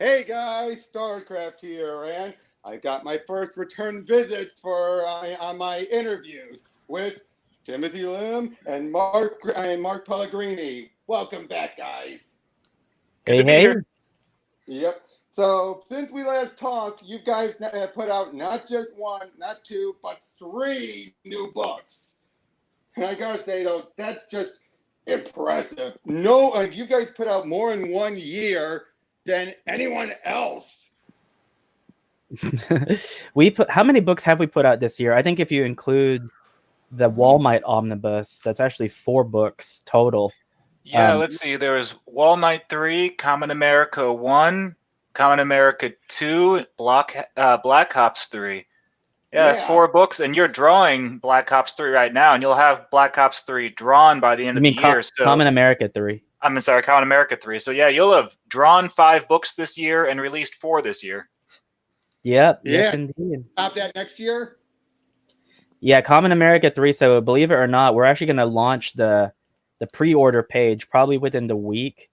Hey guys, StarCraft here, and I got my first return visits for on my interviews with Timothy Lim and Mark Pellegrini. Welcome back, guys. Good Hey, to be hey. here. Yep. So since we last talked, you guys have put out not just one, not two, but three new books. And I gotta say though, that's just impressive. No, you guys put out more in 1 year than anyone else. How many books have we put out this year? I think if you include the Walmart omnibus, that's actually 4 books total. Yeah, let's see. There was Wall Knight 3, Kamen America 1, Kamen America 2, Black Ops 3. Yeah, that's 4 books, and you're drawing Black Ops 3 right now, and you'll have Black Ops 3 drawn by the end You of mean the year. So Kamen America 3? I'm sorry, Kamen America 3. So yeah, you'll have drawn 5 books this year and released 4 this year. Yep. Yeah. Yes, indeed. Stop that next year. Yeah, Kamen America 3. So believe it or not, we're actually going to launch the pre-order page probably within the week,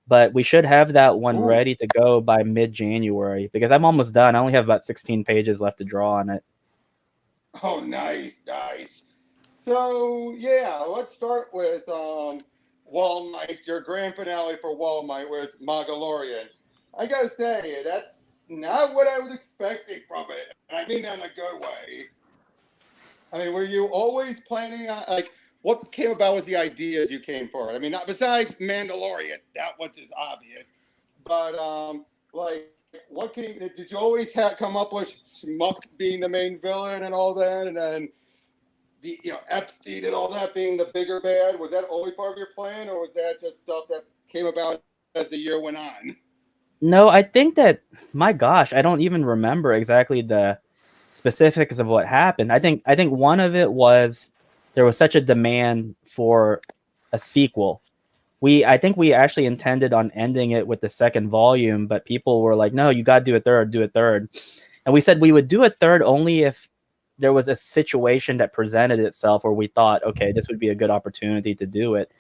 but we should have that one ready to go by mid-January because I'm almost done. I only have about 16 pages left to draw on it. Oh, nice. So yeah, let's start with Wall Knight, your grand finale for Wall Knight with Magalorian. I gotta say, that's not what I was expecting from it. I mean that in a good way. I mean, were you always planning on, what came about with the ideas you came for? I mean, not besides Mandalorian, that was just obvious. But what did you always come up with Schmuck being the main villain and all that, and then the Epstein and all that being the bigger bad? Was that always part of your plan, or was that just stuff that came about as the year went on? No, I think that, my gosh, I don't even remember exactly the specifics of what happened. I think one of it was there was such a demand for a sequel. I think we actually intended on ending it with the second volume, but people were like, no, you got to do a third. And we said we would do a third only if there was a situation that presented itself where we thought, okay, this would be a good opportunity to do it.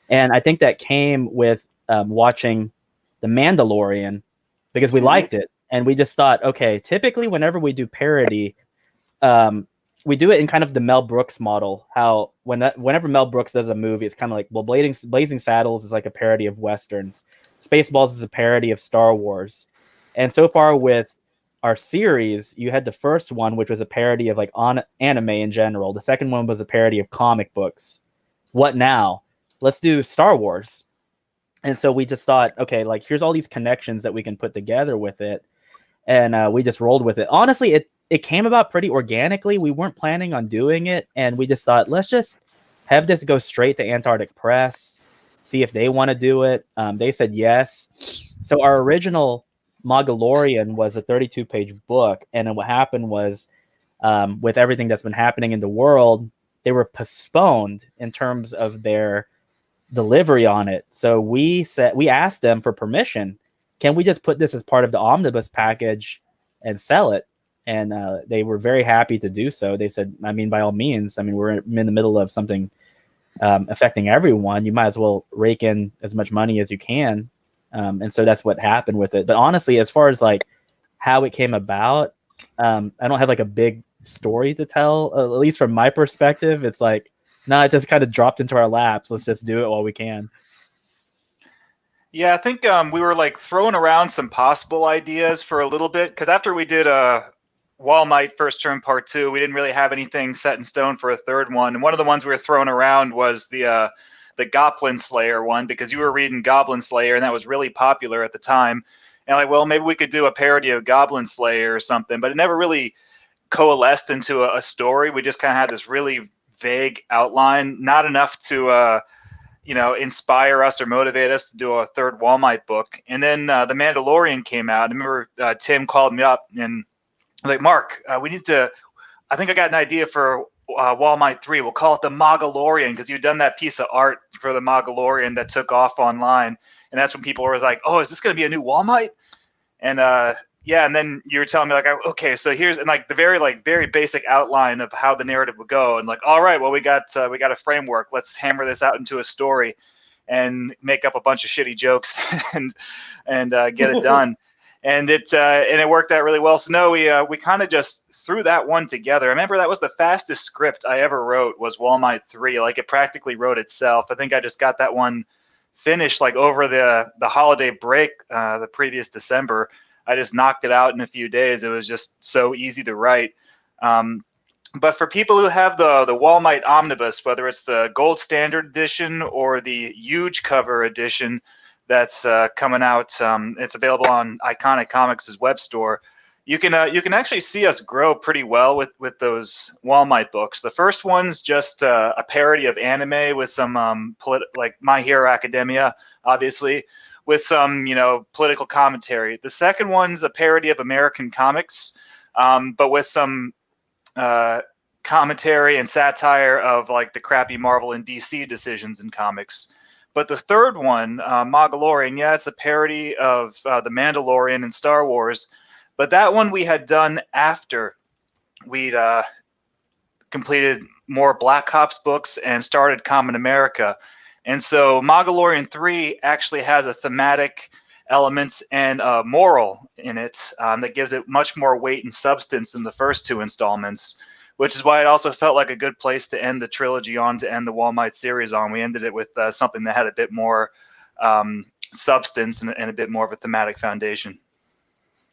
And I think that came with watching The Mandalorian because we liked it. And we just thought, okay, typically whenever we do parody, we do it in kind of the Mel Brooks model. How whenever Mel Brooks does a movie, it's kind of like, well, Blazing Saddles is like a parody of Westerns. Spaceballs is a parody of Star Wars. And so far with our series, you had the first one, which was a parody of like on anime in general. The second one was a parody of comic books. What now? Let's do Star Wars. And so we just thought, okay, like here's all these connections that we can put together with it. And we just rolled with it. Honestly, it came about pretty organically. We weren't planning on doing it. And we just thought, let's just have this go straight to Antarctic Press, see if they want to do it. They said yes. So our original Magalorian was a 32-page book. And then what happened was, with everything that's been happening in the world, they were postponed in terms of their delivery on it. So we asked them for permission. Can we just put this as part of the omnibus package and sell it? And they were very happy to do so. They said, I mean, by all means, I mean, we're in the middle of something affecting everyone. You might as well rake in as much money as you can. And so that's what happened with it. But honestly, as far as like how it came about, I don't have like a big story to tell, at least from my perspective. It's like, no, it just kind of dropped into our laps. Let's just do it while we can. Yeah, I think we were like throwing around some possible ideas for a little bit, because after we did Wall Knight First Term Part 2, we didn't really have anything set in stone for a third one. And one of the ones we were throwing around was the Goblin Slayer one, because you were reading Goblin Slayer and that was really popular at the time. And like, well, maybe we could do a parody of Goblin Slayer or something, but it never really coalesced into a story. We just kind of had this really vague outline, not enough to inspire us or motivate us to do a third Wall Knight book. And then The Mandalorian came out. I remember Tim called me up and like, Mark, we need to, I think I got an idea for Wall Knight 3. We'll call it the Magalorian, because you'd done that piece of art for the Magalorian that took off online. And that's when people were like, oh, is this going to be a new Wall Knight? And yeah, and then you were telling me like, okay, so here's and like the very basic outline of how the narrative would go, and like, all right, well, we got a framework. Let's hammer this out into a story, and make up a bunch of shitty jokes, and get it done. and it worked out really well. So no, we kind of just threw that one together. I remember that was the fastest script I ever wrote, was Wall Might 3. Like, it practically wrote itself. I think I just got that one finished like over the holiday break, the previous December. I just knocked it out in a few days. It was just so easy to write. But for people who have the Wall Might Omnibus, whether it's the Gold Standard Edition or the huge cover edition that's coming out, it's available on Iconic Comics' web store. You can actually see us grow pretty well with those Wall Might books. The first one's just a parody of anime with some like My Hero Academia, obviously, with some political commentary. The second one's a parody of American comics, but with some commentary and satire of like the crappy Marvel and DC decisions in comics. But the third one, Mandalorian, yeah, it's a parody of The Mandalorian and Star Wars. But that one we had done after we'd completed more Black Ops books and started Kamen America. And so Mandalorian 3 actually has a thematic elements and a moral in it that gives it much more weight and substance than the first two installments, which is why it also felt like a good place to end the trilogy on, to end the Wall Might series on. We ended it with something that had a bit more substance and a bit more of a thematic foundation.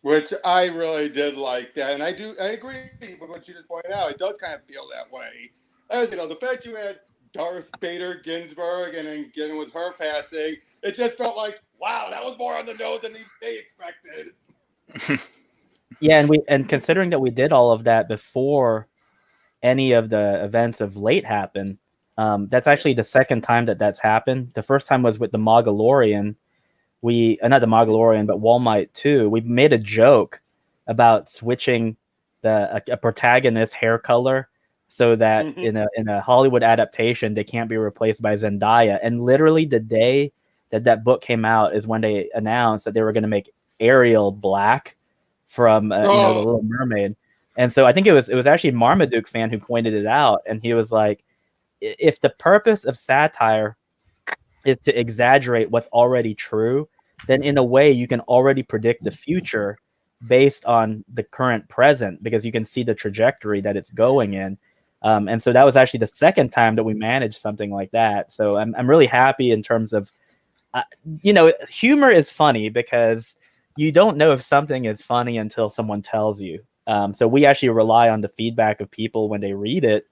Which I really did like that, and I agree with what you just pointed out. It does kind of feel that way. As the fact you had Darth Vader Ginsburg, and then getting with her passing, it just felt like, wow, that was more on the nose than they expected. Yeah, and considering that we did all of that before any of the events of late happened, that's actually the second time that's happened. The first time was with the Mandalorian. Not the Mandalorian, but Wall Might 2. We made a joke about switching a protagonist's hair color so that in a Hollywood adaptation they can't be replaced by Zendaya. And literally the day that book came out is when they announced that they were going to make Ariel black from the Little Mermaid. And so I think it was actually Marmaduke fan who pointed it out, and he was like, if the purpose of satire is to exaggerate what's already true, then in a way you can already predict the future based on the current present, because you can see the trajectory that it's going in. And so that was actually the second time that we managed something like that. So I'm really happy in terms of, humor is funny because you don't know if something is funny until someone tells you. So we actually rely on the feedback of people when they read it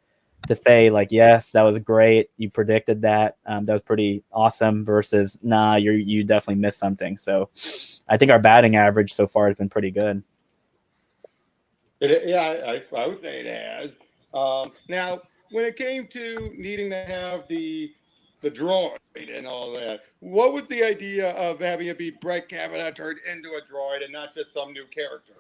to say like, yes, that was great, you predicted that, that was pretty awesome, versus nah, you definitely missed something. So I think our batting average so far has been pretty good. I would say it has. Now, when it came to needing to have the droid and all that, what was the idea of having it be Brett Kavanaugh turned into a droid and not just some new character?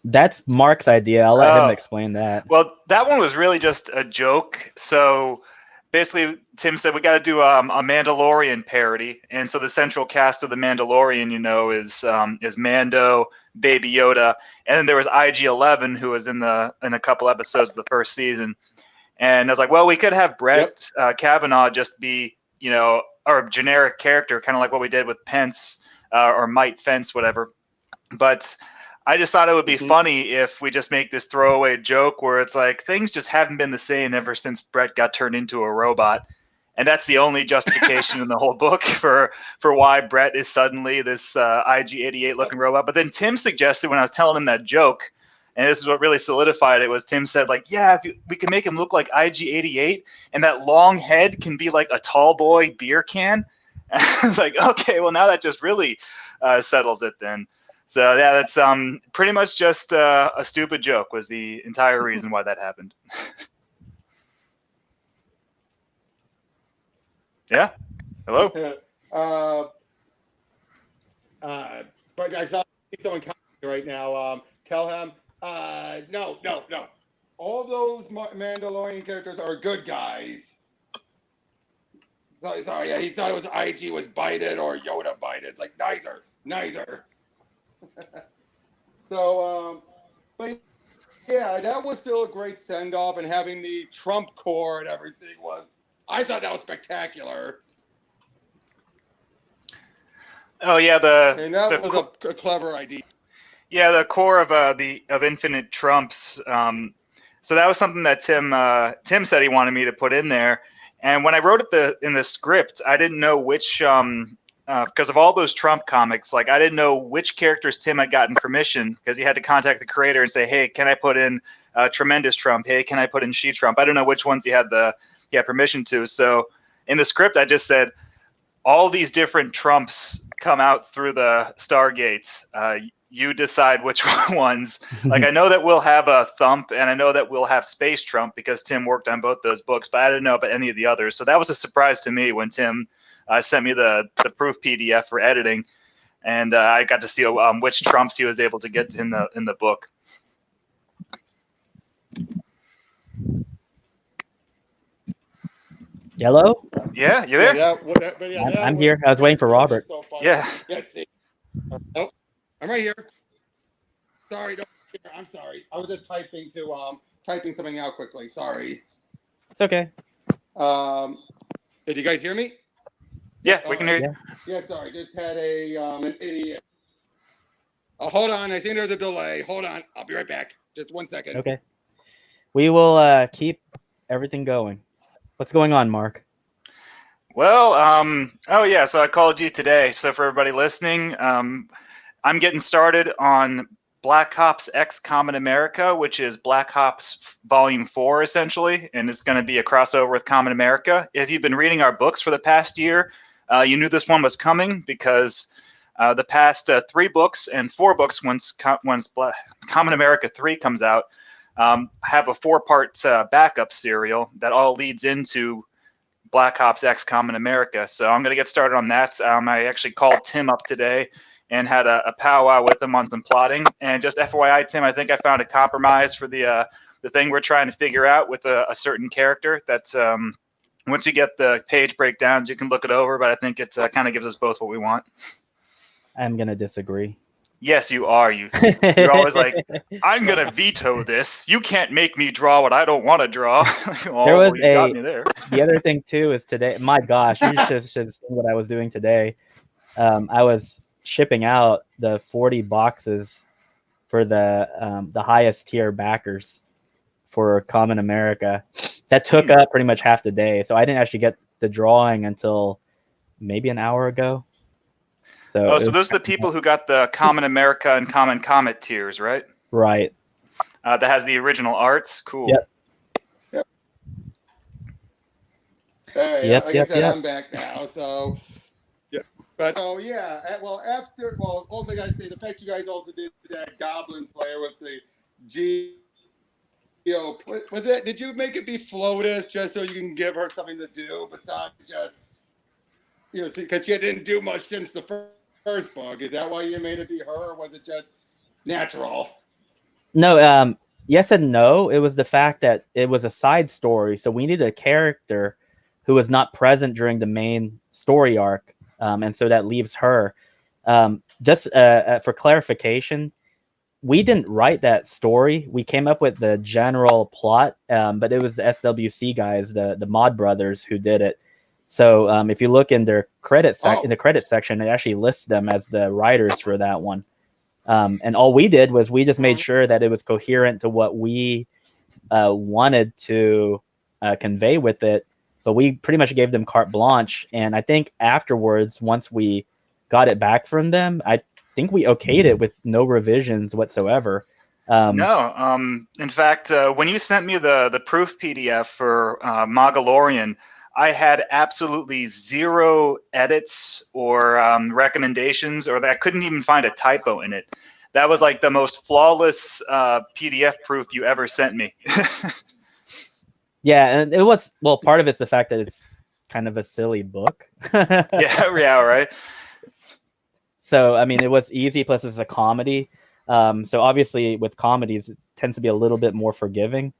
That's Mark's idea. I'll let him explain that. Well, that one was really just a joke. So basically, Tim said we got to do a Mandalorian parody, and so the central cast of the Mandalorian, is Mando, Baby Yoda, and then there was IG-11, who was in a couple episodes of the first season. And I was like, well, we could have Brett Kavanaugh just be, our generic character, kind of like what we did with Pence or Might Fence, whatever. But I just thought it would be funny if we just make this throwaway joke where it's like things just haven't been the same ever since Brett got turned into a robot. And that's the only justification in the whole book for why Brett is suddenly this IG-88 looking robot. But then Tim suggested, when I was telling him that joke, and this is what really solidified it, was Tim said, like, yeah, we can make him look like IG-88, and that long head can be like a tall boy beer can. I was like, okay, well, now that just really settles it then. So yeah, that's pretty much just a stupid joke was the entire reason why that happened. Yeah. Hello. But I saw someone right now. Tell him, no. All those Mandalorian characters are good guys. Sorry, yeah, he thought it was IG was bited or Yoda bited. It's like neither. So, but yeah, that was still a great send off, and having the Trump Corps and everything I thought that was spectacular. Oh yeah, And that was a clever idea. yeah, the core of Infinite Trumps. So that was something that Tim said he wanted me to put in there. And when I wrote it in the script, I didn't know which because of all those Trump comics, like I didn't know which characters Tim had gotten permission, because he had to contact the creator and say, "Hey, can I put in Tremendous Trump? Hey, can I put in She Trump?" I don't know which ones he had permission to. So in the script, I just said all these different Trumps come out through the Stargates. You decide which ones. Like I know that we'll have a Thump, and I know that we'll have Space Trump because Tim worked on both those books, but I didn't know about any of the others. So that was a surprise to me when Tim sent me the proof PDF for editing, and I got to see which Trumps he was able to get in the book. Hello? Yeah, you there? I'm here. I was waiting for Robert. So Yeah. Oh, I'm right here. Sorry, I'm sorry. I was just typing something out quickly. Sorry. It's okay. Did you guys hear me? Yeah, we can hear you. Yeah, sorry. Just had an idiot. Oh, hold on. I think there's a delay. Hold on. I'll be right back. Just 1 second. Okay. We will keep everything going. What's going on, Mark? Well, oh yeah, so I called you today. So for everybody listening, I'm getting started on Black Ops X Kamen America, which is Black Ops Volume 4, essentially, and it's going to be a crossover with Kamen America. If you've been reading our books for the past year, you knew this one was coming because the past 3 books and 4 books, once Kamen America 3 comes out, have a 4-part backup serial that all leads into Black Ops X Kamen America. So I'm going to get started on that. I actually called Tim up today and had a powwow with him on some plotting. And just FYI, Tim, I think I found a compromise for the thing we're trying to figure out with a certain character that once you get the page breakdowns, you can look it over. But I think it kind of gives us both what we want. I'm going to disagree. Yes, you are. You're always like, I'm going to veto this. You can't make me draw what I don't want to draw. Oh, there was you got me there. The other thing, too, is today. My gosh, you should have seen what I was doing today. I was shipping out the 40 boxes for the highest tier backers for Kamen America. That took up pretty much half the day. So I didn't actually get the drawing until maybe an hour ago. So those are the people who got the Kamen America and Kamen Comet tiers, right? Right. That has the original arts. Cool. Yep. Hey, Yep, like I said, I'm back now. So, yeah. But also I got to say, the fact you guys also did that Goblin Slayer with the Geo. Did you make it be Flotus just so you can give her something to do besides just, because she didn't do much since the first book? Is that why you made it be her, or was it just natural? No, yes and no. It was the fact that it was a side story, so we needed a character who was not present during the main story arc, and so that leaves her. Just for clarification, we didn't write that story. We came up with the general plot, but it was the SWC guys, the Mod Brothers, who did it. So if you look in their in the credit section, it actually lists them as the writers for that one. And all we did was we just made sure that it was coherent to what we wanted to convey with it. But we pretty much gave them carte blanche. And I think afterwards, once we got it back from them, I think we okayed it with no revisions whatsoever. No. In fact, when you sent me the proof PDF for Magalorian, I had absolutely 0 edits or recommendations, or that I couldn't even find a typo in it. That was like the most flawless PDF proof you ever sent me. Yeah, and it was, well, part of it's the fact that it's kind of a silly book. yeah, right. So, I mean, it was easy, plus it's a comedy. So obviously with comedies, it tends to be a little bit more forgiving.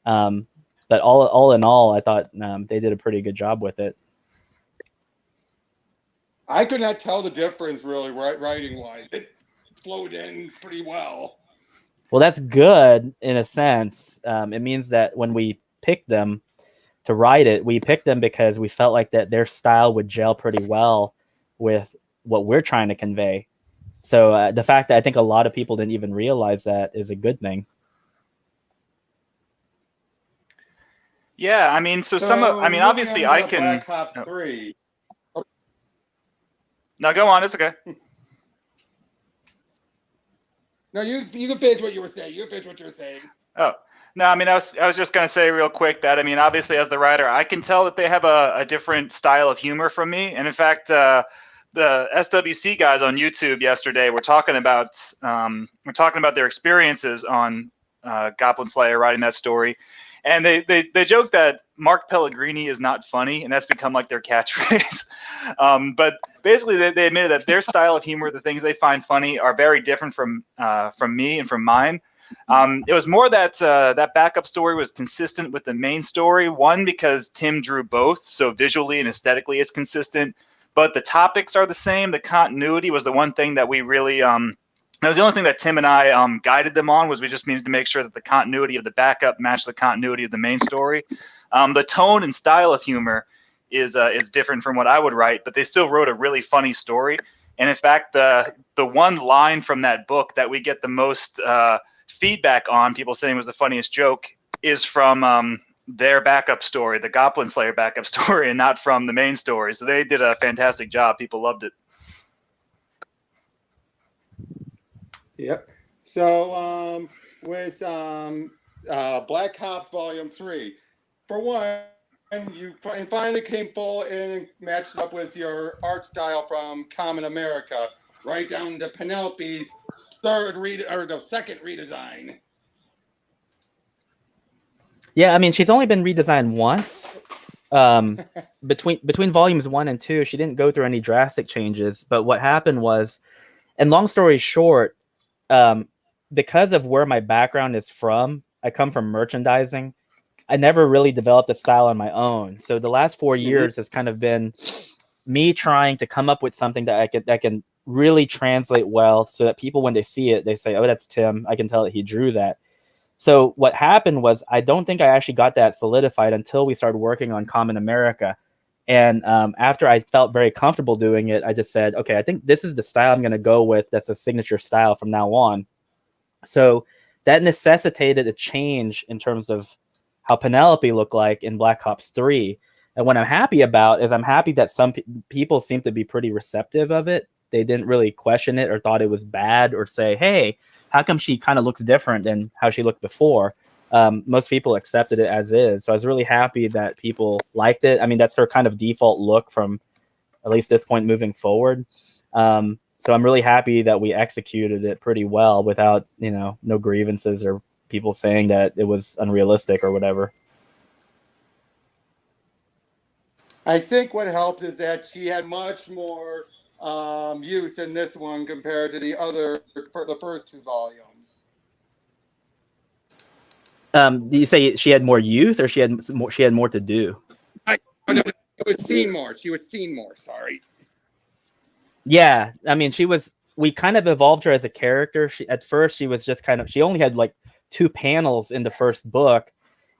But all in all, I thought they did a pretty good job with it. I could not tell the difference really writing-wise. It flowed in pretty well. Well, that's good in a sense. It means that when we picked them to write it, we picked them because we felt like that their style would gel pretty well with what we're trying to convey. So the fact that I think a lot of people didn't even realize that is a good thing. Yeah, I mean, moving obviously on I to can. Black Ops Oh. 3. No, go on. It's okay. No, you can finish what you were saying. You finish what you were saying. Oh, no, I mean, I was just going to say real quick that, I mean, obviously as the writer, I can tell that they have a different style of humor from me. And in fact, the SWC guys on YouTube yesterday were talking about their experiences on Goblin Slayer, writing that story. And they joked that Mark Pellegrini is not funny, and that's become like their catchphrase. But basically, they admitted that their style of humor, the things they find funny, are very different from me and from mine. It was more that that backup story was consistent with the main story. One, because Tim drew both, so visually and aesthetically it's consistent. But the topics are the same. The continuity was the one thing that we really that was the only thing that Tim and I guided them on, was we just needed to make sure that the continuity of the backup matched the continuity of the main story. The tone and style of humor is different from what I would write, but they still wrote a really funny story. And in fact, the one line from that book that we get the most feedback on, people saying was the funniest joke, is from their backup story, the Goblin Slayer backup story, and not from the main story. So they did a fantastic job. People loved it. Yep. So with Black Ops Volume 3, for one, you finally came full and matched up with your art style from Kamen America, right down to Penelope's second redesign. Yeah, I mean, she's only been redesigned once. Between volumes 1 and 2, she didn't go through any drastic changes. But what happened was, and long story short, because of where my background is from, I come from merchandising. I never really developed a style on my own. So the last 4 years has kind of been me trying to come up with something that can really translate well, so that people, when they see it, they say, "Oh, that's Tim. I can tell that he drew that." So what happened was, I don't think I actually got that solidified until we started working on Kamen America. And after I felt very comfortable doing it, I just said, okay, I think this is the style I'm going to go with. That's a signature style from now on. So that necessitated a change in terms of how Penelope looked like in Black Ops 3. And what I'm happy about is, I'm happy that some people seem to be pretty receptive of it. They didn't really question it or thought it was bad or say, hey, how come she kind of looks different than how she looked before? Most people accepted it as is. So I was really happy that people liked it. I mean, that's her kind of default look from at least this point moving forward. So I'm really happy that we executed it pretty well without, no grievances or people saying that it was unrealistic or whatever. I think what helped is that she had much more youth in this one compared to the first 2 volumes. Do you say she had more youth, or she had more to do? No, it was seen more. She was seen more. Sorry. Yeah, I mean, we kind of evolved her as a character. At first, she was just she only had like 2 panels in the first book.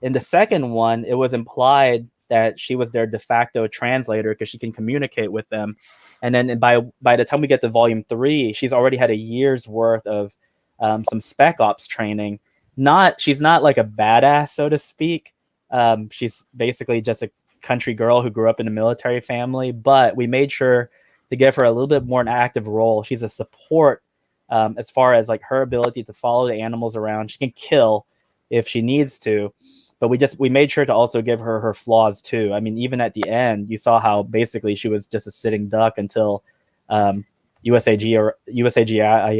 In the second one, it was implied that she was their de facto translator because she can communicate with them. And then by the time we get to volume 3, she's already had a year's worth of some spec ops training. She's not like a badass, so to speak. She's basically just a country girl who grew up in a military family, but we made sure to give her a little bit more an active role. She's a support as far as like her ability to follow the animals around. She can kill if she needs to, but we made sure to also give her her flaws too. I mean, even at the end, you saw how basically she was just a sitting duck until USAG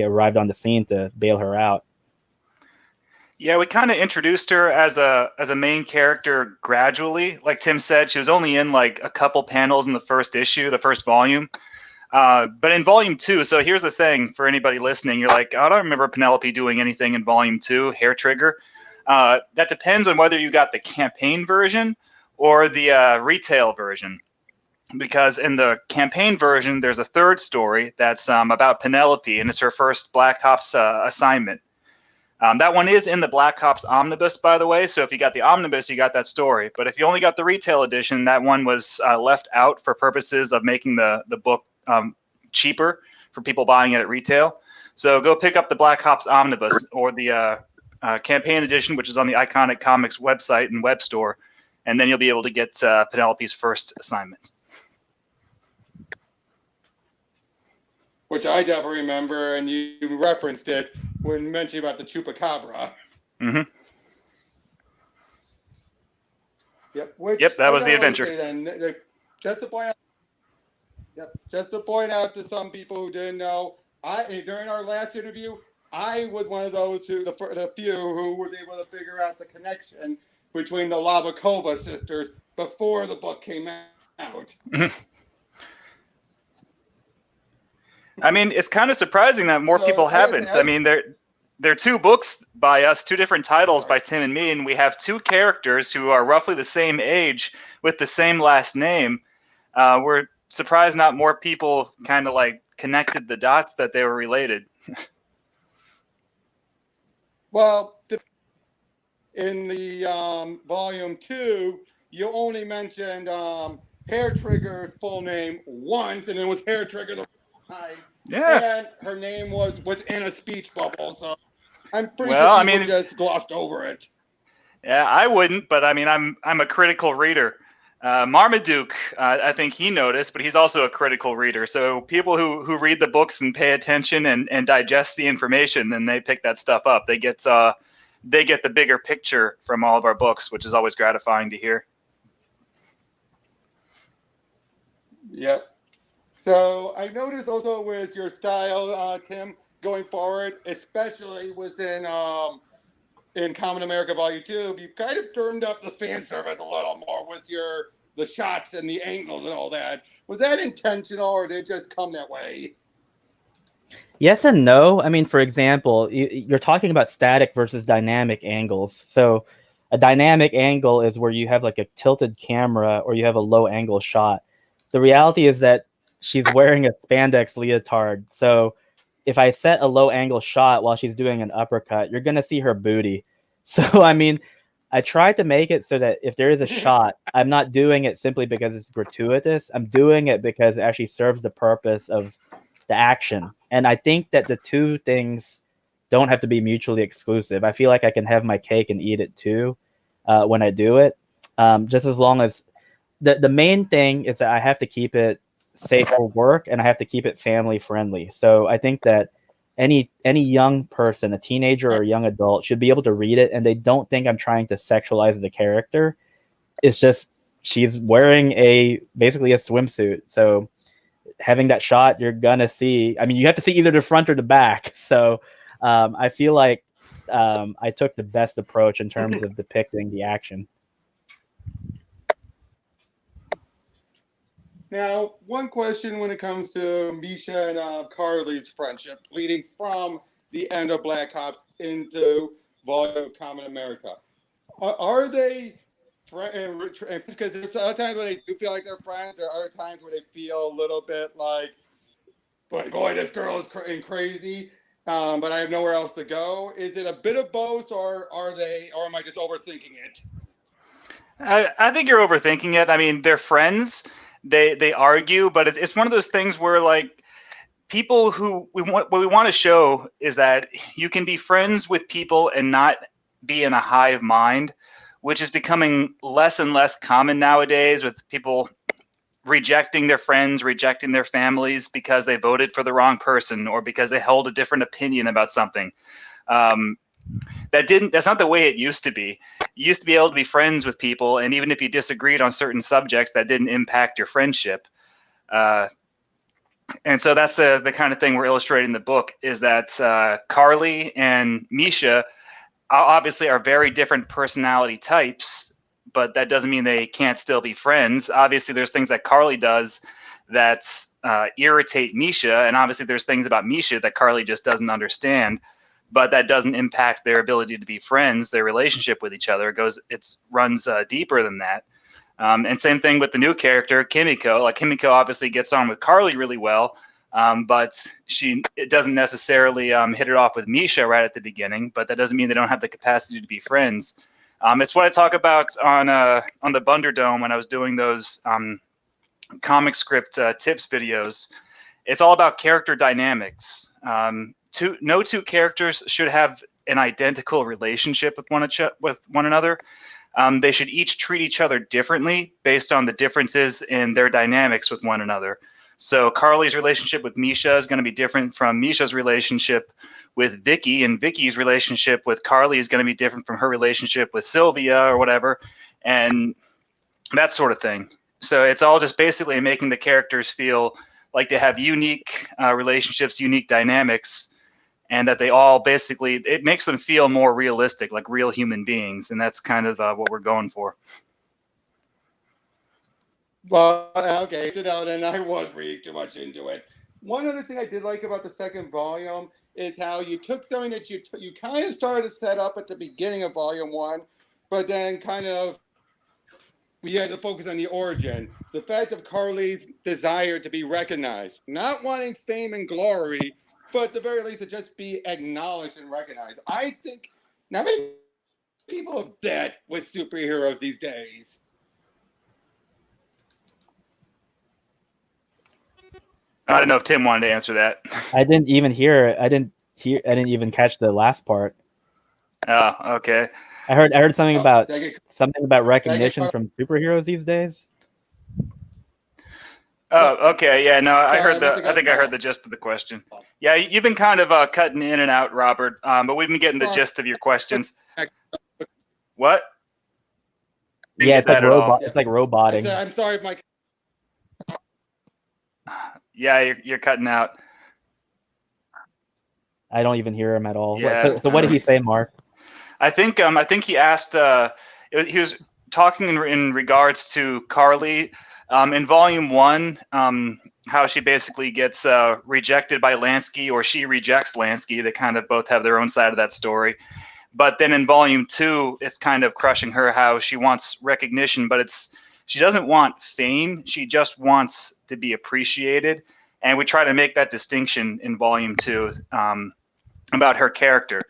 arrived on the scene to bail her out. Yeah, we kind of introduced her as a main character gradually. Like Tim said, she was only in like a couple panels in the first issue, the first volume. But in volume 2, so here's the thing for anybody listening, you're like, I don't remember Penelope doing anything in volume 2, Hair Trigger. That depends on whether you got the campaign version or the retail version. Because in the campaign version, there's a third story that's about Penelope, and it's her first Black Ops assignment. That one is in the Black Ops Omnibus, by the way. So if you got the Omnibus, you got that story. But if you only got the retail edition, that one was left out for purposes of making the book cheaper for people buying it at retail. So go pick up the Black Ops Omnibus or the campaign edition, which is on the Iconic Comics website and web store, and then you'll be able to get Penelope's first assignment. Which I definitely remember, and you referenced it when mentioning about the Chupacabra. Mm-hmm. Yep. Which, yep, that was the adventure. Then, just to point out, just to point out to some people who didn't know, during our last interview, I was one of those the few who was able to figure out the connection between the Labakova sisters before the book came out. I mean, it's kind of surprising that more people haven't. I mean, there are 2 books by us, 2 different titles by Tim and me, and we have 2 characters who are roughly the same age with the same last name. We're surprised not more people kind of like connected the dots that they were related. Well, in the volume 2, you only mentioned Hair Trigger's full name once, and it was Hair Trigger the time. Yeah. And her name was within a speech bubble, so I'm pretty sure people just glossed over it. Yeah, I wouldn't, but I mean, I'm a critical reader. Marmaduke, I think he noticed, but he's also a critical reader. So people who read the books and pay attention and digest the information, then they pick that stuff up. They get the bigger picture from all of our books, which is always gratifying to hear. Yep. So I noticed also with your style, Tim, going forward, especially within in Kamen America Volume 2, you kind of turned up the fan service a little more with the shots and the angles and all that. Was that intentional, or did it just come that way? Yes and no. I mean, for example, you're talking about static versus dynamic angles. So a dynamic angle is where you have like a tilted camera or you have a low angle shot. The reality is that she's wearing a spandex leotard. So if I set a low angle shot while she's doing an uppercut, you're going to see her booty. So, I mean, I tried to make it so that if there is a shot, I'm not doing it simply because it's gratuitous. I'm doing it because it actually serves the purpose of the action. And I think that the 2 things don't have to be mutually exclusive. I feel like I can have my cake and eat it too when I do it. Just as long as the main thing is that I have to keep it safe for work and I have to keep it family friendly. So I think that any young person, a teenager or a young adult, should be able to read it and they don't think I'm trying to sexualize the character. It's just she's wearing basically a swimsuit. So having that shot, you're gonna see, I mean, you have to see either the front or the back. So I feel like I took the best approach in terms of depicting the action. Now, one question when it comes to Misha and Carly's friendship, leading from the end of Black Ops into Volume of Kamen America. Are they friends? Because there's sometimes when they do feel like they're friends, there are other times where they feel a little bit like, boy, this girl is crazy, but I have nowhere else to go. Is it a bit of both, or am I just overthinking it? I think you're overthinking it. I mean, they're friends. They argue, but it's one of those things where like people what we want to show is that you can be friends with people and not be in a hive mind, which is becoming less and less common nowadays, with people rejecting their friends, rejecting their families because they voted for the wrong person or because they held a different opinion about something. That's not the way it used to be. You used to be able to be friends with people, and even if you disagreed on certain subjects, that didn't impact your friendship. And so that's the kind of thing we're illustrating in the book, is that Carly and Misha obviously are very different personality types, but that doesn't mean they can't still be friends. Obviously, there's things that Carly does that irritate Misha, and obviously there's things about Misha that Carly just doesn't understand. But that doesn't impact their ability to be friends. Their relationship with each other runs deeper than that. And same thing with the new character, Kimiko. Like, Kimiko obviously gets on with Carly really well, but it doesn't necessarily hit it off with Misha right at the beginning. But that doesn't mean they don't have the capacity to be friends. It's what I talk about on the Bunderdome when I was doing those comic script tips videos. it's all about character dynamics. No two characters should have an identical relationship with one another. They should each treat each other differently based on the differences in their dynamics with one another. So Carly's relationship with Misha is going to be different from Misha's relationship with Vicky, and Vicky's relationship with Carly is going to be different from her relationship with Sylvia or whatever, and that sort of thing. So it's all just basically making the characters feel like they have unique relationships, unique dynamics, and that they all basically, it makes them feel more realistic, like real human beings, and that's kind of what we're going for. Well, okay, sit down, and I was reading too much into it. One other thing I did like about the second volume is how you took something that you kind of started to set up at the beginning of volume 1, but then kind of we had to focus on the origin. The fact of Carly's desire to be recognized, not wanting fame and glory, but at the very least to just be acknowledged and recognized. I think not many people have that with superheroes these days. I don't know if Tim wanted to answer that. I didn't even hear. I didn't even catch the last part. Oh, okay. I heard something about recognition from superheroes these days. Oh, okay. Yeah, no, I think I heard the gist of the question. Yeah, you've been kind of cutting in and out, Robert, but we've been getting the gist of your questions. What? Yeah, it's like it's like roboting. I'm sorry if my. Yeah, you're cutting out. I don't even hear him at all. Yeah. So what did he say, Mark? I think he asked. He was talking in regards to Carly in Volume 1, how she basically gets rejected by Lansky, or she rejects Lansky. They kind of both have their own side of that story. But then in Volume 2, it's kind of crushing her, how she wants recognition, but she doesn't want fame. She just wants to be appreciated. And we try to make that distinction in Volume 2 about her character.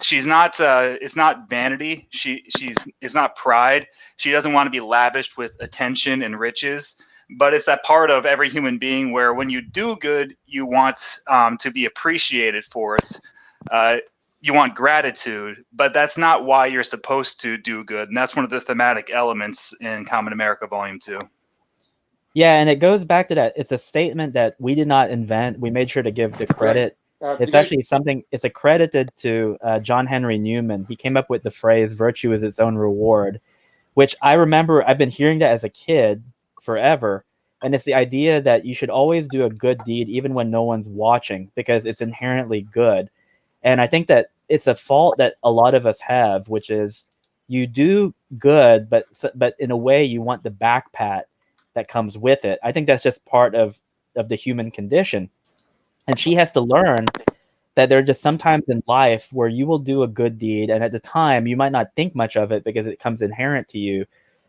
She's not. It's not vanity. It's not pride. She doesn't want to be lavished with attention and riches. But it's that part of every human being where when you do good, you want to be appreciated for it. You want gratitude, but that's not why you're supposed to do good. And that's one of the thematic elements in Kamen America Volume 2. Yeah, and it goes back to that. It's a statement that we did not invent. We made sure to give the credit. It's actually something, it's accredited to John Henry Newman. He came up with the phrase, virtue is its own reward, which I remember I've been hearing that as a kid forever. And it's the idea that you should always do a good deed, even when no one's watching, because it's inherently good. And I think that it's a fault that a lot of us have, which is you do good, but in a way you want the back pat that comes with it. I think that's just part of the human condition. And she has to learn that there are just sometimes in life where you will do a good deed, and at the time you might not think much of it because it comes inherent to you.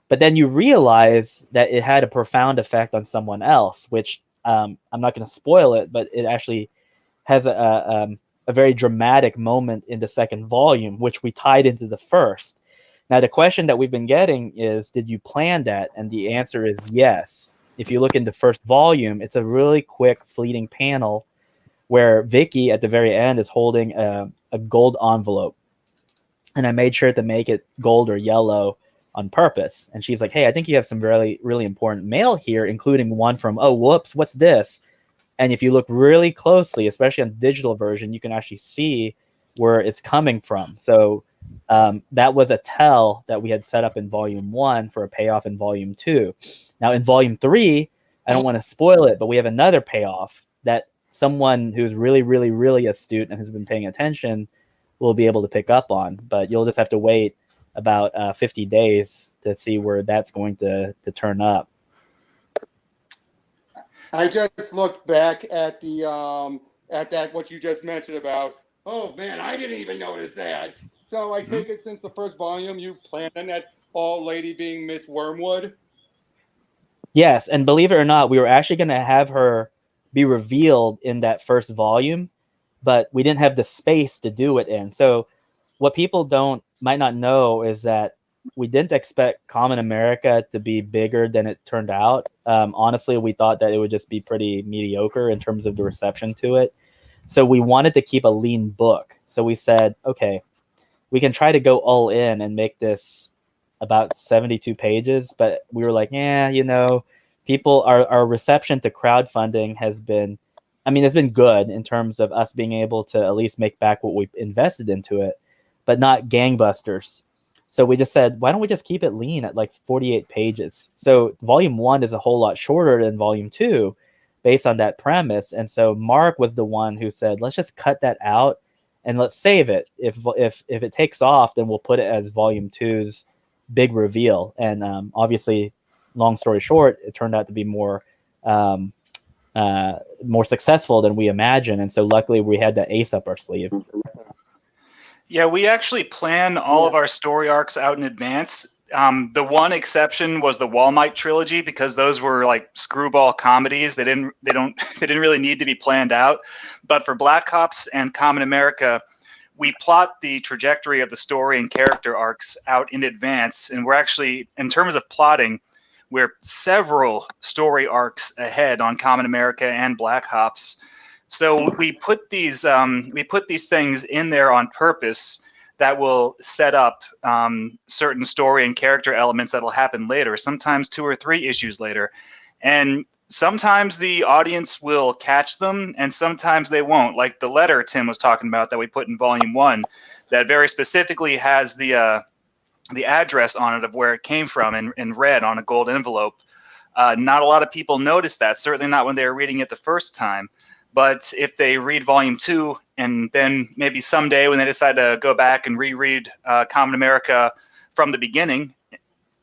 But then you realize that it had a profound effect on someone else, which I'm not going to spoil it, but it actually has a very dramatic moment in the second volume, which we tied into the first. Now, the question that we've been getting is, did you plan that? And the answer is yes. If you look in the first volume, it's a really quick, fleeting panel where Vicky at the very end is holding a gold envelope. And I made sure to make it gold or yellow on purpose. And she's like, hey, I think you have some really, really important mail here, including one from, oh, whoops, what's this? And if you look really closely, especially on the digital version, you can actually see where it's coming from. So that was a tell that we had set up in Volume 1 for a payoff in Volume 2. Now in Volume 3, I don't want to spoil it, but we have another payoff that someone who's really, really, really astute and has been paying attention will be able to pick up on. But you'll just have to wait about 50 days to see where that's going to turn up. I just looked back at the at that what you just mentioned about. Oh man, I didn't even notice that. So I take it since the first volume, you planned on that all lady being Miss Wormwood. Yes, and believe it or not, we were actually going to have her be revealed in that first volume, but we didn't have the space to do it in. So what people might not know is that we didn't expect Common America to be bigger than it turned out. Honestly, we thought that it would just be pretty mediocre in terms of the reception to it. So we wanted to keep a lean book. So we said, okay, we can try to go all in and make this about 72 pages, but we were like, yeah, people, our reception to crowdfunding has been, it's been good in terms of us being able to at least make back what we invested into it, but not gangbusters. So we just said, why don't we just keep it lean at like 48 pages? So volume 1 is a whole lot shorter than volume 2 based on that premise. And so Mark was the one who said, let's just cut that out and let's save it. If it takes off, then we'll put it as volume 2's big reveal. And obviously, long story short, it turned out to be more successful than we imagined. And so luckily we had that ace up our sleeve. Yeah, we actually plan all of our story arcs out in advance. The one exception was the Wall Might trilogy, because those were like screwball comedies. They didn't really need to be planned out. But for Black Ops and Common America, we plot the trajectory of the story and character arcs out in advance. And we're actually, in terms of plotting, we're several story arcs ahead on Common America and Black Ops. So we put these things in there on purpose that will set up certain story and character elements that will happen later, sometimes 2 or 3 issues later. And sometimes the audience will catch them and sometimes they won't. Like the letter Tim was talking about that we put in volume 1 that very specifically has the address on it of where it came from in red on a gold envelope. Not a lot of people noticed that, certainly not when they were reading it the first time. But if they read volume 2 and then maybe someday when they decide to go back and reread Common America from the beginning,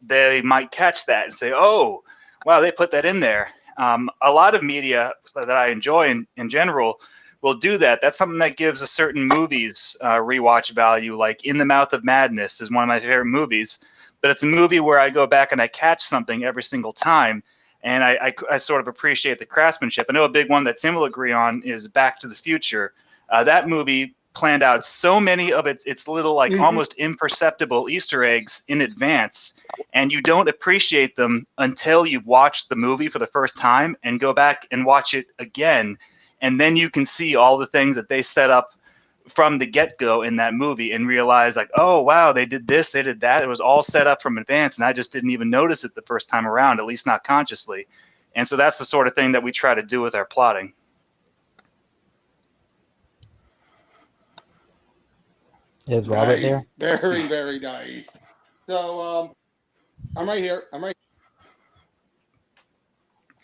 they might catch that and say, oh, wow, they put that in there. A lot of media that I enjoy in general will do that. That's something that gives a certain movie's rewatch value, like In the Mouth of Madness is one of my favorite movies. But it's a movie where I go back and I catch something every single time. And I sort of appreciate the craftsmanship. I know a big one that Tim will agree on is Back to the Future. That movie planned out so many of its little, like almost imperceptible Easter eggs in advance. And you don't appreciate them until you've watched the movie for the first time and go back and watch it again. And then you can see all the things that they set up from the get-go in that movie and realize like, oh, wow, they did this, they did that. It was all set up from advance, and I just didn't even notice it the first time around, at least not consciously. And so that's the sort of thing that we try to do with our plotting. Is Robert nice. there? Very, very nice. So I'm right here.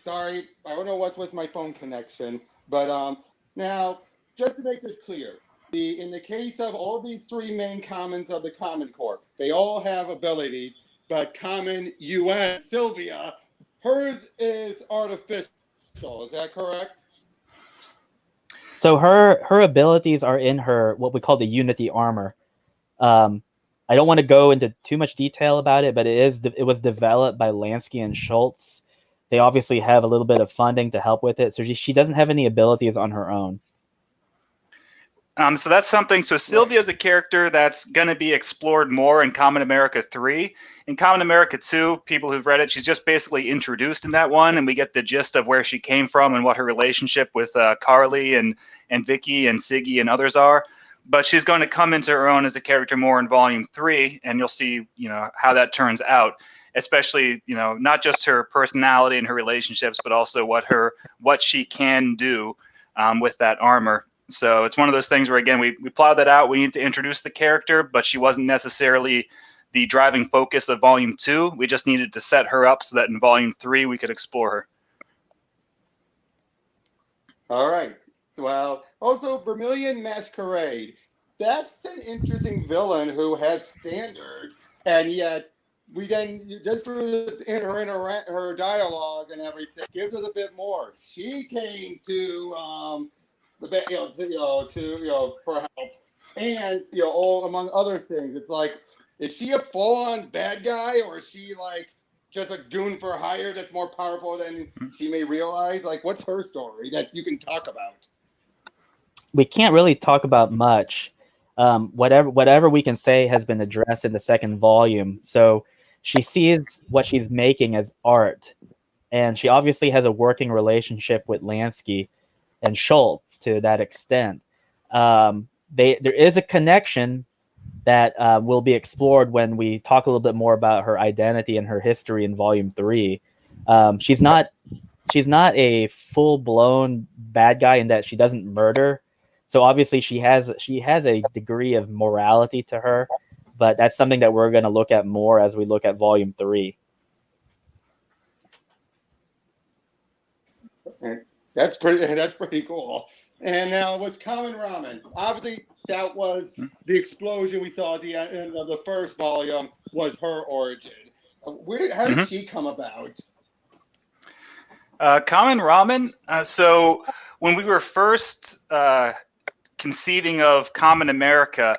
Sorry, I don't know what's with my phone connection, but now just to make this clear, in the case of all these 3 main commons of the Common Corps, they all have abilities, but Common UN, Sylvia, hers is artificial. Is that correct? So her abilities are in her what we call the Unity armor. I don't want to go into too much detail about it, but it was developed by Lansky and Schultz. They obviously have a little bit of funding to help with it, so she doesn't have any abilities on her own. So that's something. So Sylvia is a character that's going to be explored more in Common America 3. In Common America 2, people who've read it, she's just basically introduced in that one, and we get the gist of where she came from and what her relationship with Carly and Vicky and Siggy and others are. But she's going to come into her own as a character more in Volume 3, and you'll see, how that turns out. Especially, not just her personality and her relationships, but also what she can do with that armor. So it's one of those things where, again, we plowed that out. We need to introduce the character, but she wasn't necessarily the driving focus of Volume 2. We just needed to set her up so that in Volume 3 we could explore her. All right. Well, also Vermilion Masquerade. That's an interesting villain who has standards, and yet we then just through her dialogue and everything gives us a bit more. She came to for help, and all among other things. It's like, is she a full-on bad guy, or is she like just a goon for hire that's more powerful than she may realize? Like, what's her story that you can talk about? We can't really talk about much. whatever we can say has been addressed in the second volume. So she sees what she's making as art, and she obviously has a working relationship with Lansky and Schultz to that extent. There is a connection that will be explored when we talk a little bit more about her identity and her history in Volume 3. She's not a full-blown bad guy in that she doesn't murder. So obviously she has a degree of morality to her, but that's something that we're going to look at more as we look at Volume 3. That's pretty cool. And now, what's Kamen Ramen? Obviously, that was the explosion we saw at the end of the first volume. Was her origin? How did she come about? Kamen Ramen. So when we were first conceiving of Kamen America,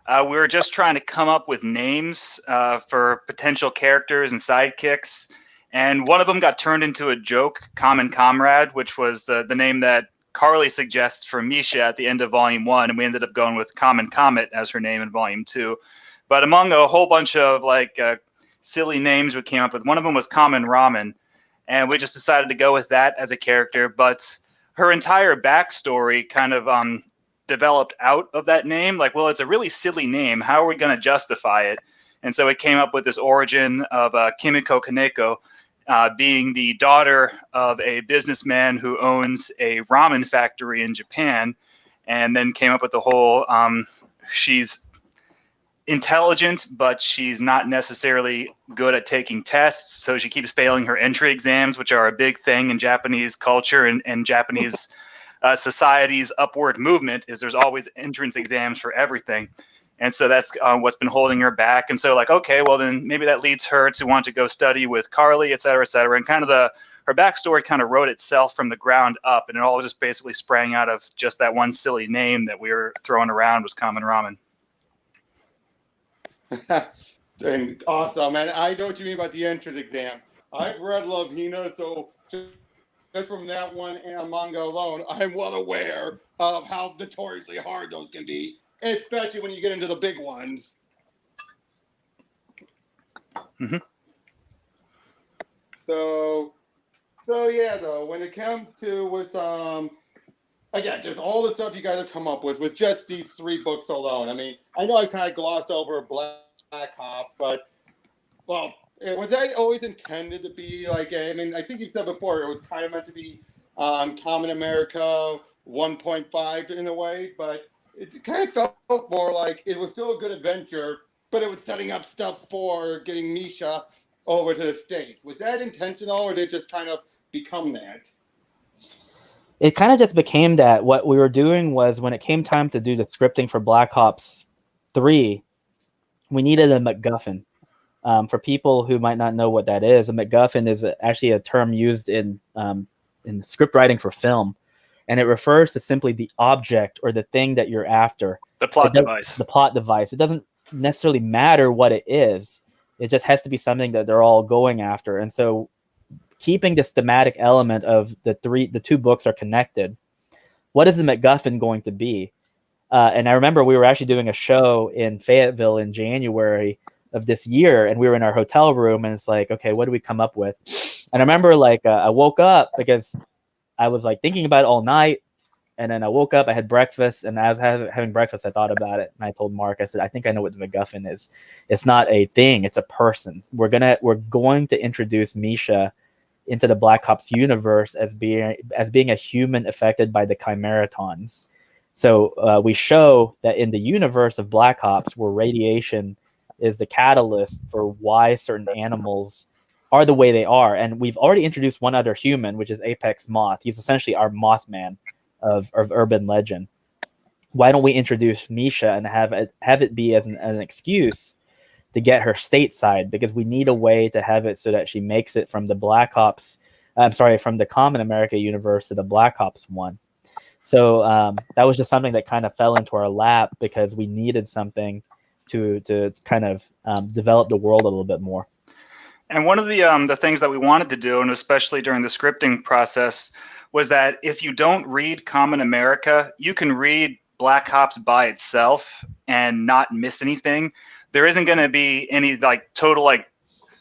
we were just trying to come up with names for potential characters and sidekicks. And one of them got turned into a joke, Kamen Comrade, which was the name that Carly suggests for Misha at the end of Volume 1. And we ended up going with Kamen Comet as her name in Volume 2. But among a whole bunch of silly names we came up with, one of them was Kamen Ramen. And we just decided to go with that as a character. But her entire backstory kind of developed out of that name. Like, well, it's a really silly name. How are we going to justify it? And so it came up with this origin of Kimiko Kaneko being the daughter of a businessman who owns a ramen factory in Japan. And then came up with the whole she's intelligent, but she's not necessarily good at taking tests. So she keeps failing her entry exams, which are a big thing in Japanese culture and Japanese society's upward movement is there's always entrance exams for everything. And so that's what's been holding her back. And so okay, well then maybe that leads her to want to go study with Carly, et cetera, et cetera. And kind of her backstory kind of wrote itself from the ground up, and it all just basically sprang out of just that one silly name that we were throwing around was Kamen Ramen. And awesome, and I know what you mean about the entrance exam. I've read Love Hina, so just from that one manga alone, I'm well aware of how notoriously hard those can be, especially when you get into the big ones. Mm-hmm. So yeah, though, when it comes to again, just all the stuff you guys have come up with just these 3 books alone. I mean, I know I kind of glossed over Black Ops, but well, was that always intended to be I think you said before it was kind of meant to be Kamen America 1.5 in a way, but it kind of felt more like it was still a good adventure, but it was setting up stuff for getting Misha over to the States. Was that intentional, or did it just kind of become that? It kind of just became that. What we were doing was when it came time to do the scripting for Black Ops 3, we needed a MacGuffin. For people who might not know what that is, a MacGuffin is actually a term used in script writing for film, and it refers to simply the object or the thing that you're after. The plot device. The plot device. It doesn't necessarily matter what it is. It just has to be something that they're all going after. And so keeping this thematic element of the 2 books are connected. What is the MacGuffin going to be? And I remember we were actually doing a show in Fayetteville in January of this year, and we were in our hotel room, and it's like, okay, what do we come up with? And I remember I woke up because I was thinking about it all night, and then I woke up, I had breakfast, and as I was having breakfast, I thought about it, and I told Mark, I said, I think I know what the MacGuffin is. It's not a thing, it's a person. We're going to introduce Misha into the Black Ops universe as being a human affected by the Chimeratons. So we show that in the universe of Black Ops, where radiation is the catalyst for why certain animals are the way they are. And we've already introduced one other human, which is Apex Moth. He's essentially our Mothman of urban legend. Why don't we introduce Misha and have it be as an excuse to get her stateside? Because we need a way to have it so that she makes it from the from the Kamen America universe to the Black Ops one. So that was just something that kind of fell into our lap because we needed something to kind of develop the world a little bit more. And one of the things that we wanted to do, and especially during the scripting process, was that if you don't read Kamen America, you can read Black Ops by itself and not miss anything, there isn't going to be any like total like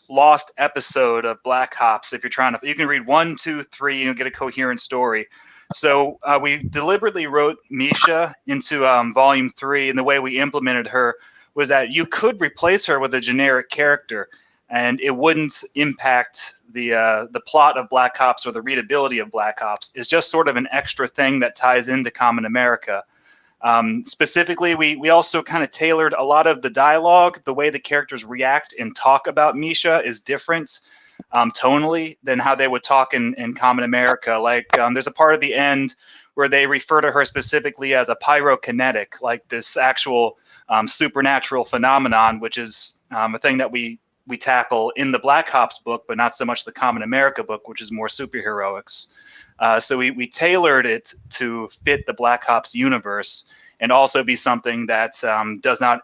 lost episode of Black Ops. If you're trying to, you can read 1, 2, 3, and you'll get a coherent story. So we deliberately wrote Misha into Volume 3, and the way we implemented her was that you could replace her with a generic character, and it wouldn't impact the plot of Black Ops or the readability of Black Ops. It's just sort of an extra thing that ties into Kamen America. Specifically, we also kind of tailored a lot of the dialogue. The way the characters react and talk about Misha is different tonally than how they would talk in Kamen America. Like there's a part of the end where they refer to her specifically as a pyrokinetic, like this actual supernatural phenomenon, which is a thing that we tackle in the Black Ops book, but not so much the Kamen America book, which is more superheroics. So we tailored it to fit the Black Ops universe and also be something that does not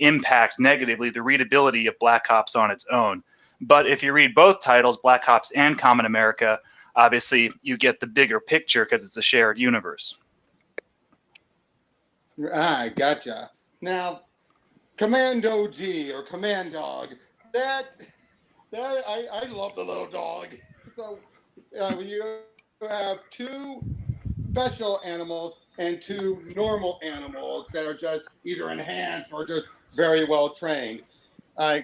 impact negatively the readability of Black Ops on its own. But if you read both titles, Black Ops and Kamen America, obviously you get the bigger picture because it's a shared universe. Ah, gotcha. Now, Commando G or Command Dog, that I love the little dog. So you have two special animals and two normal animals that are just either enhanced or just very well trained.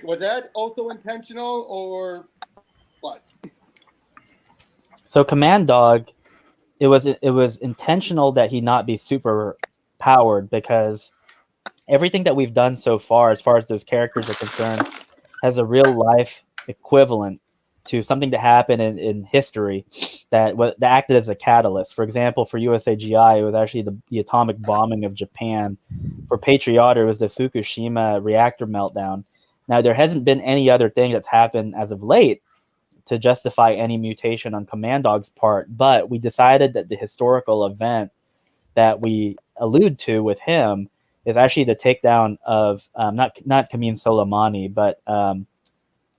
Was that also intentional or what? So Command Dog, it was intentional that he not be super powered, because everything that we've done so far, as far as those characters are concerned, has a real life equivalent to something that happened in history that acted as a catalyst. For example, for USAGI, it was actually the atomic bombing of Japan. For Patriot, it was the Fukushima reactor meltdown. Now, there hasn't been any other thing that's happened as of late to justify any mutation on Command Dog's part, but we decided that the historical event that we allude to with him is actually the takedown of not Kamin Soleimani, but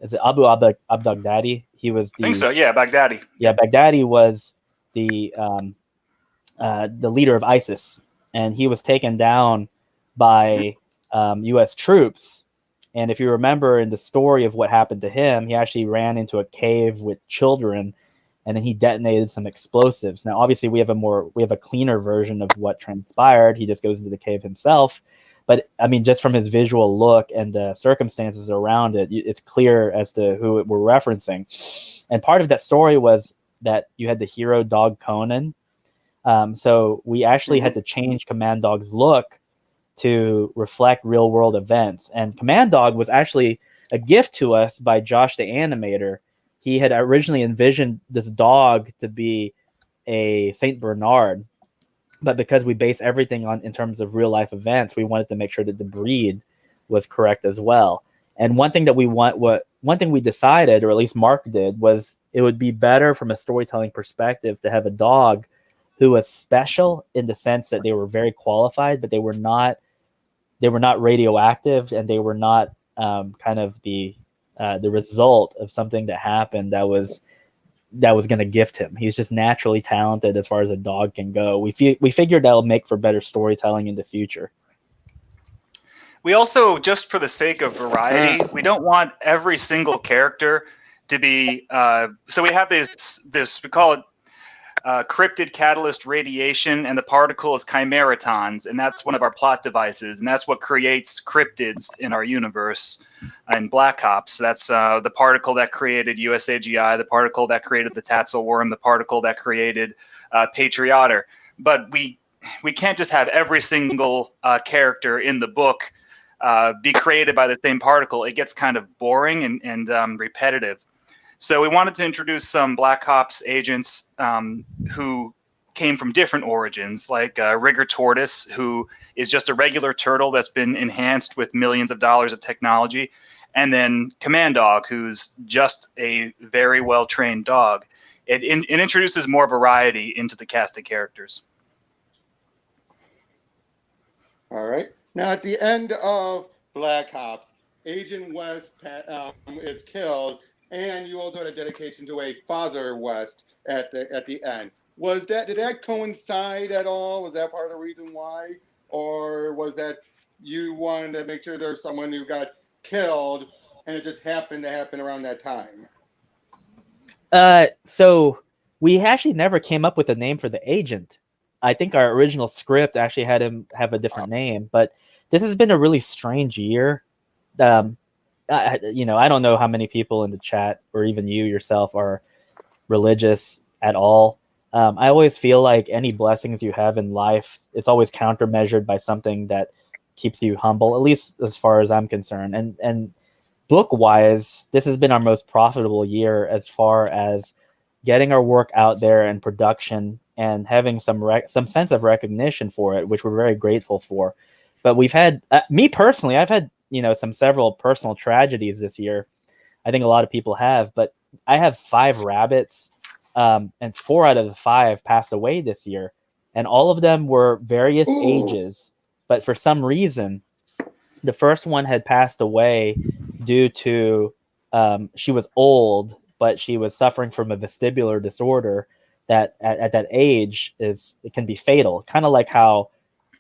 is it Abu Baghdadi? He was I think so. Yeah, Baghdadi. Yeah, Baghdadi was the leader of ISIS, and he was taken down by U.S. troops. And if you remember in the story of what happened to him, he actually ran into a cave with children, and then he detonated some explosives. Now, obviously, we have a cleaner version of what transpired. He just goes into the cave himself. But I mean, just from his visual look and the circumstances around it, it's clear as to who we're referencing. And part of that story was that you had the hero dog Conan. So we actually had to change Command Dog's look to reflect real world events. And Command Dog was actually a gift to us by Josh the animator. He had originally envisioned this dog to be a Saint Bernard, but because we base everything on in terms of real life events, we wanted to make sure that the breed was correct as well. And one thing we decided, or at least Mark did, was it would be better from a storytelling perspective to have a dog who was special in the sense that they were very qualified, but they were not radioactive, and they were not kind of the result of something that happened that was going to gift him. He's just naturally talented as far as a dog can go. We figured that'll make for better storytelling in the future. We also, just for the sake of variety, we don't want every single character to be. So we have this we call it cryptid catalyst radiation, and the particle is chimeratons, and that's one of our plot devices, and that's what creates cryptids in our universe. In Black Ops, that's the particle that created USAGI, the particle that created the Tatzel worm, the particle that created Patrioter. But we can't just have every single character in the book be created by the same particle. It gets kind of boring and repetitive. So we wanted to introduce some Black Ops agents who came from different origins, like Rigger Tortoise, who is just a regular turtle that's been enhanced with millions of dollars of technology, and then Command Dog, who's just a very well-trained dog. It introduces more variety into the cast of characters. All right. Now, at the end of Black Ops, Agent West is killed, and you also had a dedication to a Father West at the end. Did that coincide at all? Was that part of the reason why? or was that you wanted to make sure there's someone who got killed and it just happened to happen around that time? So we actually never came up with a name for the agent. I think our original script actually had him have a different name, but this has been a really strange year. I don't know how many people in the chat or even you yourself are religious at all. I always feel like any blessings you have in life, it's always countermeasured by something that keeps you humble, at least as far as I'm concerned. And book wise, this has been our most profitable year as far as getting our work out there in production and having some sense of recognition for it, which we're very grateful for. But we've had me personally, I've had several personal tragedies this year. I think a lot of people have, but I have 5 rabbits, and 4 out of the 5 passed away this year, and all of them were various ages. But for some reason, the first one had passed away due to she was old, but she was suffering from a vestibular disorder that at that age it can be fatal. Kind of like how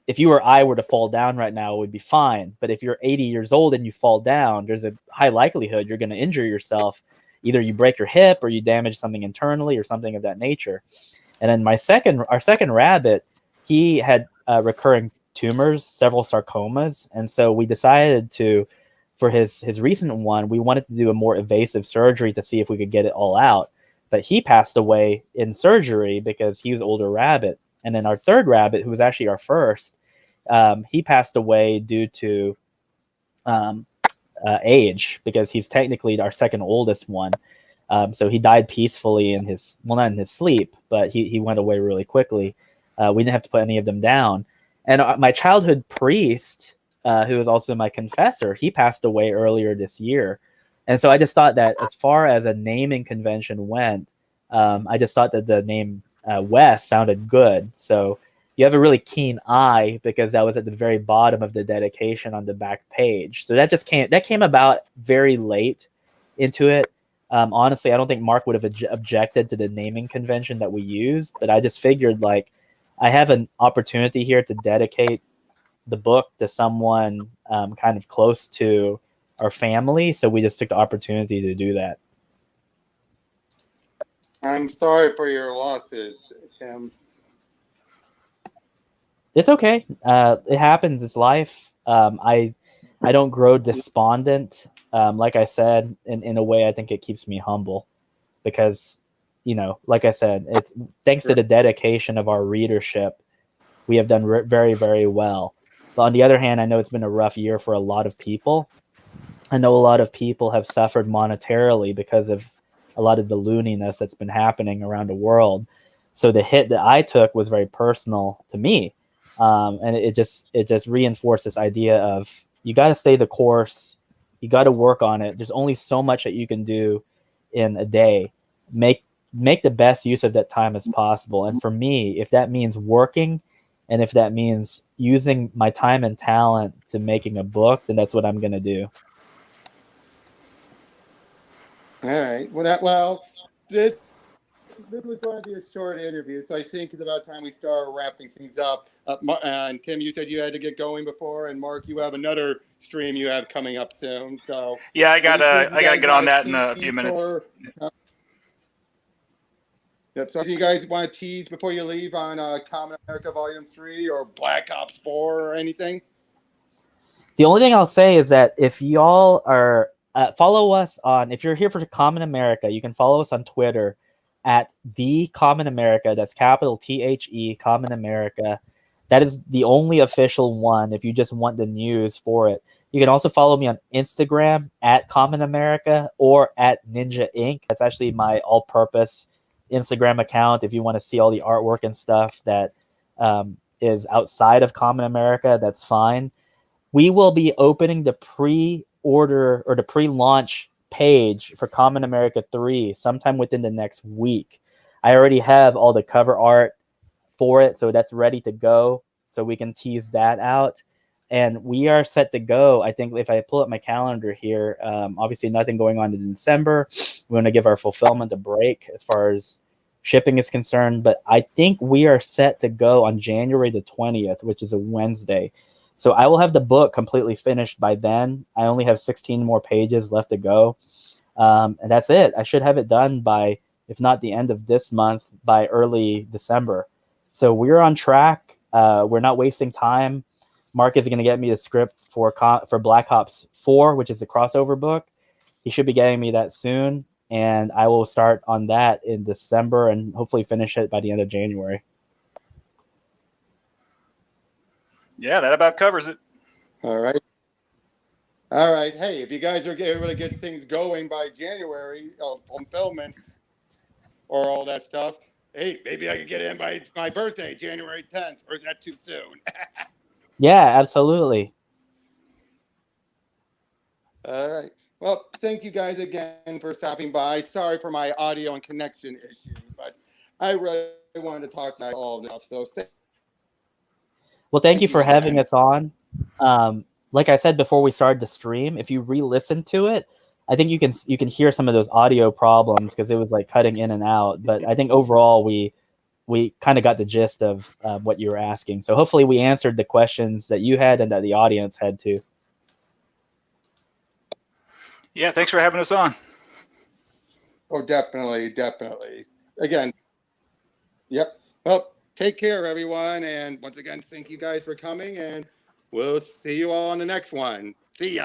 if you or I were to fall down right now, it would be fine. But if you're 80 years old and you fall down, there's a high likelihood you're going to injure yourself. Either you break your hip or you damage something internally or something of that nature. And then our second rabbit, he had recurring tumors, several sarcomas. And so we decided for his recent one, we wanted to do a more invasive surgery to see if we could get it all out. But he passed away in surgery because he was an older rabbit. And then our third rabbit, who was actually our first, he passed away due to age, because he's technically our second oldest one. So he died peacefully not in his sleep, but he went away really quickly. We didn't have to put any of them down. And my childhood priest, who was also my confessor, he passed away earlier this year. And so I just thought that as far as a naming convention went, I just thought that the name Wes sounded good. So you have a really keen eye, because that was at the very bottom of the dedication on the back page. So that came about very late into it. Honestly, I don't think Mark would have objected to the naming convention that we used, but I just figured, like, I have an opportunity here to dedicate the book to someone kind of close to our family. So we just took the opportunity to do that. I'm sorry for your losses, Tim. It's okay. It happens. It's life. I don't grow despondent. Like I said, in a way, I think it keeps me humble, because, like I said, it's thanks to the dedication of our readership, we have done very, very well. But on the other hand, I know it's been a rough year for a lot of people. I know a lot of people have suffered monetarily because of a lot of the looniness that's been happening around the world. So the hit that I took was very personal to me. And it just reinforced this idea of, you got to stay the course. You got to work on it. There's only so much that you can do in a day. Make the best use of that time as possible. And for me, if that means working, and if that means using my time and talent to making a book, then that's what I'm going to do. All right. Well, this was going to be a short interview, so I think it's about time we start wrapping things up. And Tim, you said you had to get going before, and Mark, you have another stream you have coming up soon. So yeah, I gotta get on that in a few minutes. Yep. So, do you guys want to tease before you leave on Kamen America Volume 3 or Black Ops 4 or anything? The only thing I'll say is that if y'all are follow us if you're here for Kamen America, you can follow us on Twitter at the Kamen America. That's capital THE Kamen America. That is the only official one if you just want the news for it. You can also follow me on Instagram at Kamen America or at Ninja Inc. That's actually my all-purpose Instagram account if you want to see all the artwork and stuff that is outside of Kamen America. That's fine. We will be opening the pre-order or the pre-launch page for Kamen America 3 sometime within the next week. I already have all the cover art for it, so that's ready to go, so we can tease that out. And we are set to go. I think if I pull up my calendar here, obviously nothing going on in December. We want to give our fulfillment a break as far as shipping is concerned. But I think we are set to go on January the 20th, which is a Wednesday. So I will have the book completely finished by then. I only have 16 more pages left to go. And that's it. I should have it done by, if not the end of this month, by early December. So we're on track. We're not wasting time. Mark is going to get me the script for Black Ops 4, which is the crossover book. He should be getting me that soon, and I will start on that in December and hopefully finish it by the end of January. Yeah, that about covers it. All right. All right. Hey, if you guys are able to get things going by January on filming or all that stuff, hey, maybe I could get in by my birthday, January 10th, or is that too soon? Yeah, absolutely. All right. Well, thank you guys again for stopping by. Sorry for my audio and connection issues, but I really wanted to talk about all this stuff. So, Well, thank you for having again. us on. Like I said before we started the stream, if you re-listen to it, I think you can hear some of those audio problems because it was like cutting in and out. But I think overall we kind of got the gist of what you were asking. So hopefully we answered the questions that you had and that the audience had too. Yeah, thanks for having us on. Oh, definitely, definitely. Again, yep. Well, take care, everyone. And once again, thank you guys for coming. And we'll see you all on the next one. See ya.